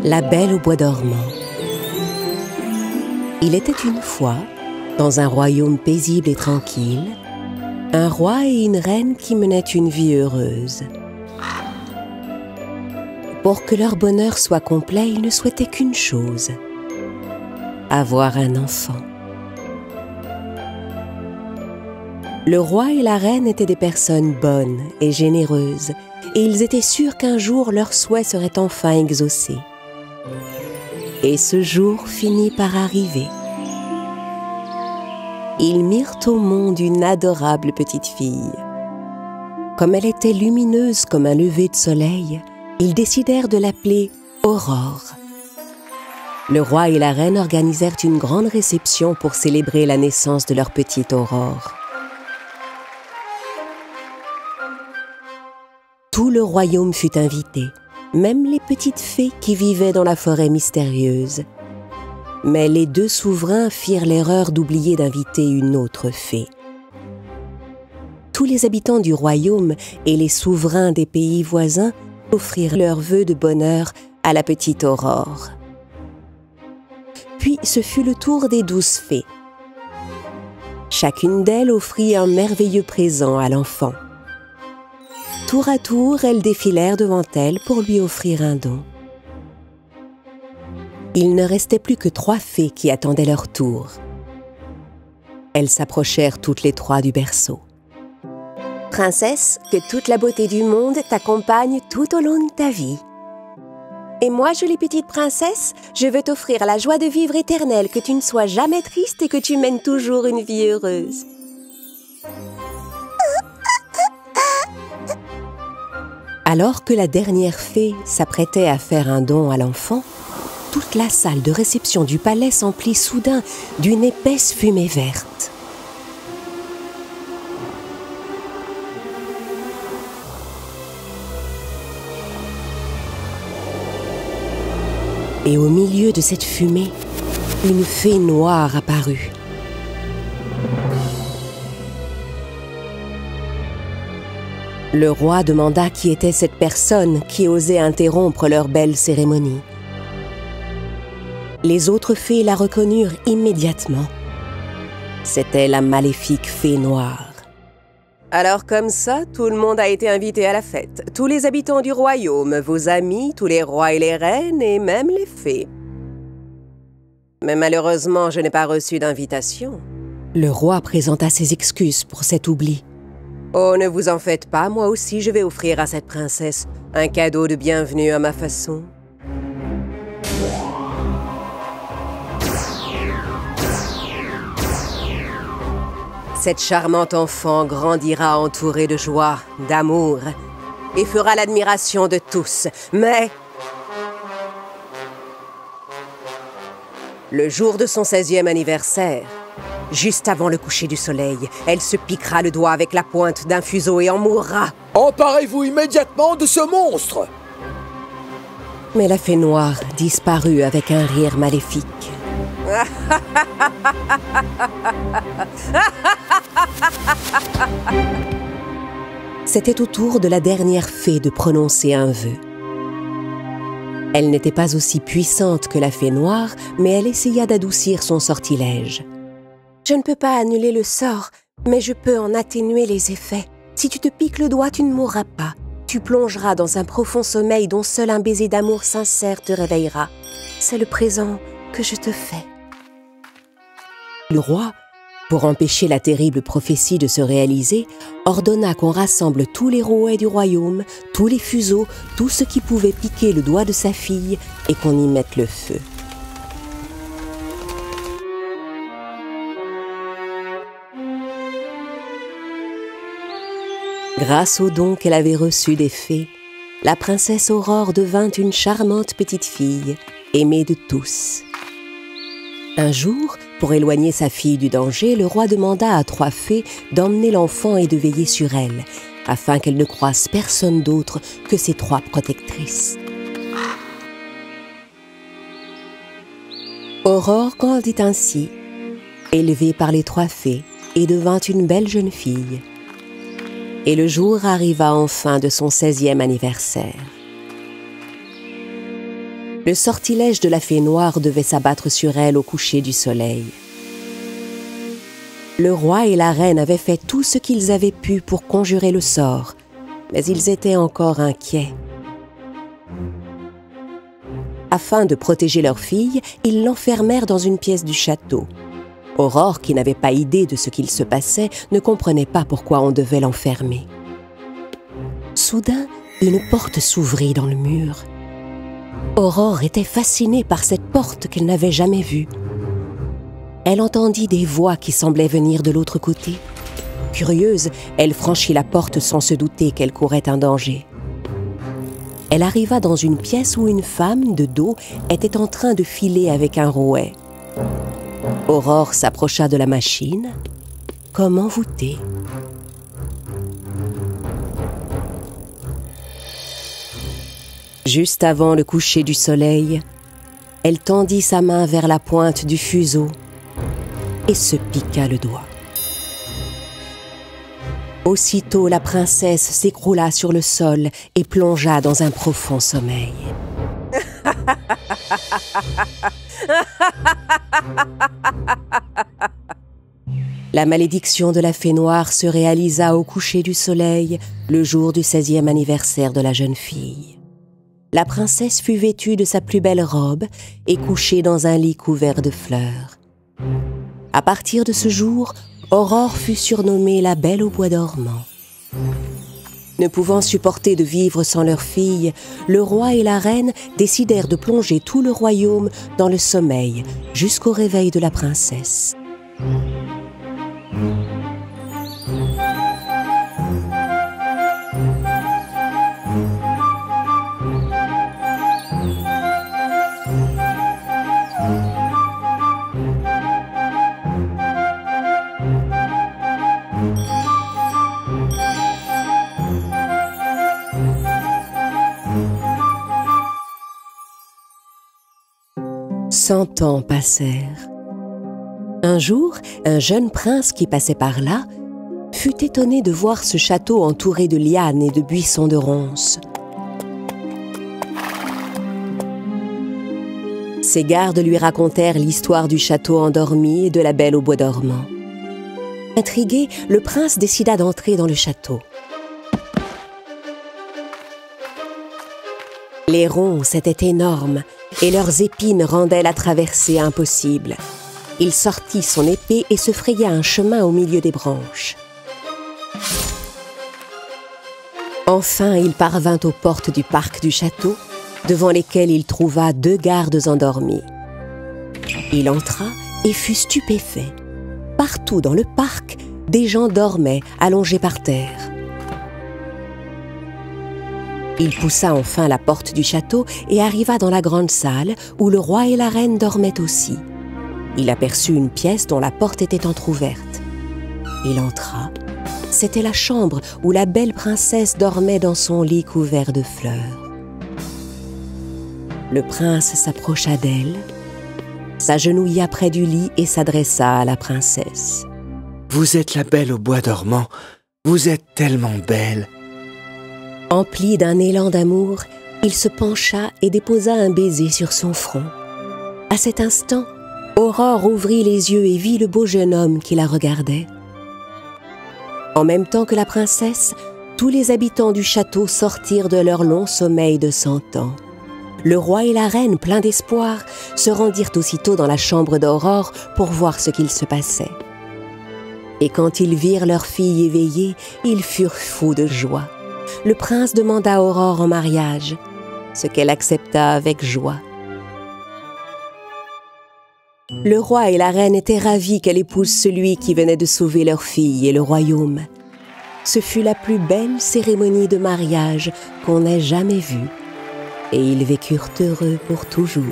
La Belle au bois dormant. Il était une fois, dans un royaume paisible et tranquille, un roi et une reine qui menaient une vie heureuse. Pour que leur bonheur soit complet, ils ne souhaitaient qu'une chose: avoir un enfant. Le roi et la reine étaient des personnes bonnes et généreuses, et ils étaient sûrs qu'un jour leur souhait serait enfin exaucé. Et ce jour finit par arriver. Ils mirent au monde une adorable petite fille. Comme elle était lumineuse comme un lever de soleil, ils décidèrent de l'appeler Aurore. Le roi et la reine organisèrent une grande réception pour célébrer la naissance de leur petite Aurore. Tout le royaume fut invité, même les petites fées qui vivaient dans la forêt mystérieuse. Mais les deux souverains firent l'erreur d'oublier d'inviter une autre fée. Tous les habitants du royaume et les souverains des pays voisins offrirent leurs vœux de bonheur à la petite Aurore. Puis ce fut le tour des 12 fées. Chacune d'elles offrit un merveilleux présent à l'enfant. Tour à tour, elles défilèrent devant elle pour lui offrir un don. Il ne restait plus que 3 fées qui attendaient leur tour. Elles s'approchèrent toutes les 3 du berceau. « Princesse, que toute la beauté du monde t'accompagne tout au long de ta vie. Et moi, jolie petite princesse, je veux t'offrir la joie de vivre éternelle, que tu ne sois jamais triste et que tu mènes toujours une vie heureuse. » Alors que la dernière fée s'apprêtait à faire un don à l'enfant, toute la salle de réception du palais s'emplit soudain d'une épaisse fumée verte. Et au milieu de cette fumée, une fée noire apparut. Le roi demanda qui était cette personne qui osait interrompre leur belle cérémonie. Les autres fées la reconnurent immédiatement. C'était la maléfique fée noire. Alors comme ça, tout le monde a été invité à la fête. Tous les habitants du royaume, vos amis, tous les rois et les reines, et même les fées. Mais malheureusement, je n'ai pas reçu d'invitation. Le roi présenta ses excuses pour cet oubli. Oh, ne vous en faites pas, moi aussi je vais offrir à cette princesse un cadeau de bienvenue à ma façon. Cette charmante enfant grandira entourée de joie, d'amour, et fera l'admiration de tous. Mais le jour de son 16e anniversaire, juste avant le coucher du soleil, elle se piquera le doigt avec la pointe d'un fuseau et en mourra. Emparez-vous immédiatement de ce monstre! Mais la fée noire disparut avec un rire maléfique. C'était au tour de la dernière fée de prononcer un vœu. Elle n'était pas aussi puissante que la fée noire, mais elle essaya d'adoucir son sortilège. « Je ne peux pas annuler le sort, mais je peux en atténuer les effets. Si tu te piques le doigt, tu ne mourras pas. Tu plongeras dans un profond sommeil dont seul un baiser d'amour sincère te réveillera. C'est le présent que je te fais. » Le roi, pour empêcher la terrible prophétie de se réaliser, ordonna qu'on rassemble tous les rouets du royaume, tous les fuseaux, tout ce qui pouvait piquer le doigt de sa fille et qu'on y mette le feu. Grâce au don qu'elle avait reçu des fées, la princesse Aurore devint une charmante petite fille, aimée de tous. Un jour, pour éloigner sa fille du danger, le roi demanda à 3 fées d'emmener l'enfant et de veiller sur elle, afin qu'elle ne croise personne d'autre que ses 3 protectrices. Aurore grandit ainsi, élevée par les 3 fées, et devint une belle jeune fille. Et le jour arriva enfin de son 16e anniversaire. Le sortilège de la fée noire devait s'abattre sur elle au coucher du soleil. Le roi et la reine avaient fait tout ce qu'ils avaient pu pour conjurer le sort, mais ils étaient encore inquiets. Afin de protéger leur fille, ils l'enfermèrent dans une pièce du château. Aurore, qui n'avait pas idée de ce qu'il se passait, ne comprenait pas pourquoi on devait l'enfermer. Soudain, une porte s'ouvrit dans le mur. Aurore était fascinée par cette porte qu'elle n'avait jamais vue. Elle entendit des voix qui semblaient venir de l'autre côté. Curieuse, elle franchit la porte sans se douter qu'elle courait un danger. Elle arriva dans une pièce où une femme, de dos, était en train de filer avec un rouet. Aurore s'approcha de la machine, comme envoûtée. Juste avant le coucher du soleil, elle tendit sa main vers la pointe du fuseau et se piqua le doigt. Aussitôt, la princesse s'écroula sur le sol et plongea dans un profond sommeil. La malédiction de la fée noire se réalisa au coucher du soleil, le jour du 16e anniversaire de la jeune fille. La princesse fut vêtue de sa plus belle robe et couchée dans un lit couvert de fleurs. À partir de ce jour, Aurore fut surnommée la Belle au bois dormant. Ne pouvant supporter de vivre sans leur fille, le roi et la reine décidèrent de plonger tout le royaume dans le sommeil jusqu'au réveil de la princesse. Cent ans passèrent. Un jour, un jeune prince qui passait par là fut étonné de voir ce château entouré de lianes et de buissons de ronces. Ses gardes lui racontèrent l'histoire du château endormi et de la Belle au bois dormant. Intrigué, le prince décida d'entrer dans le château. Les ronces étaient énormes et leurs épines rendaient la traversée impossible. Il sortit son épée et se fraya un chemin au milieu des branches. Enfin, il parvint aux portes du parc du château, devant lesquelles il trouva 2 gardes endormis. Il entra et fut stupéfait. Partout dans le parc, des gens dormaient, allongés par terre. Il poussa enfin la porte du château et arriva dans la grande salle où le roi et la reine dormaient aussi. Il aperçut une pièce dont la porte était entr'ouverte. Il entra. C'était la chambre où la belle princesse dormait dans son lit couvert de fleurs. Le prince s'approcha d'elle, s'agenouilla près du lit et s'adressa à la princesse. « Vous êtes la Belle au bois dormant, vous êtes tellement belle !» Empli d'un élan d'amour, il se pencha et déposa un baiser sur son front. À cet instant, Aurore ouvrit les yeux et vit le beau jeune homme qui la regardait. En même temps que la princesse, tous les habitants du château sortirent de leur long sommeil de 100 ans. Le roi et la reine, pleins d'espoir, se rendirent aussitôt dans la chambre d'Aurore pour voir ce qu'il se passait. Et quand ils virent leur fille éveillée, ils furent fous de joie. Le prince demanda Aurore en mariage, ce qu'elle accepta avec joie. Le roi et la reine étaient ravis qu'elle épouse celui qui venait de sauver leur fille et le royaume. Ce fut la plus belle cérémonie de mariage qu'on ait jamais vue, et ils vécurent heureux pour toujours.